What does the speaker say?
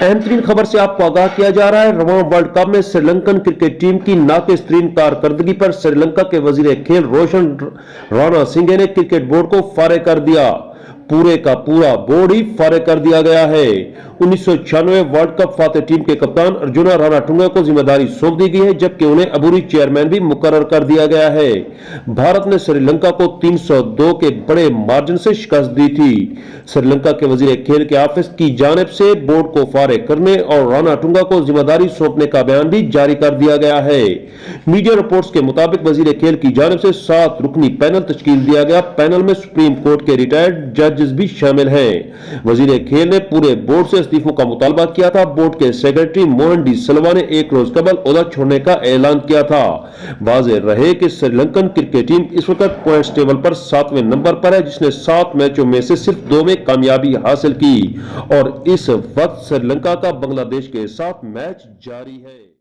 अहम तरीन खबर से आपको आगाह किया जा रहा है। रवां वर्ल्ड कप में श्रीलंकन क्रिकेट टीम की नाकिस तरीन कारकर्दगी पर श्रीलंका के वजीर खेल रोशन राणा सिंघे ने क्रिकेट बोर्ड को फारिग कर दिया। पूरे का पूरा बोर्ड ही फारिग कर दिया गया है। 1996 वर्ल्ड कप फातेह टीम के कप्तान अर्जुना रानाटुंगा को जिम्मेदारी सौंप दी गई है, जबकि उन्हें अबूरी चेयरमैन भी मुकर्रर कर दिया गया है। भारत ने श्रीलंका को 302 के बड़े मार्जिन से शिकस्त दी थी। श्रीलंका के वजीर खेल के ऑफिस की जानिब से बोर्ड को फारिग करने और रानाटुंगा को जिम्मेदारी सौंपने का बयान भी जारी कर दिया गया है। मीडिया रिपोर्ट्स के मुताबिक वजीर खेल की जानिब से 7 रुकनी पैनल तश्कील दिया गया। पैनल में सुप्रीम कोर्ट के रिटायर्ड जजेस भी शामिल हैं। वजीर खेल ने पूरे बोर्ड से इस्तीफों का मुतालबा किया था। बोर्ड के सेक्रेटरी मोहन डी सिल्वा ने एक रोज कबल ओहदा छोड़ने का ऐलान किया था। वाज़ेह रहे कि श्रीलंकन क्रिकेट टीम इस वक्त पॉइंट्स टेबल पर 7वें नंबर पर है, जिसने 7 मैचों में से सिर्फ 2 में कामयाबी हासिल की और इस वक्त श्रीलंका का बांग्लादेश के साथ मैच जारी है।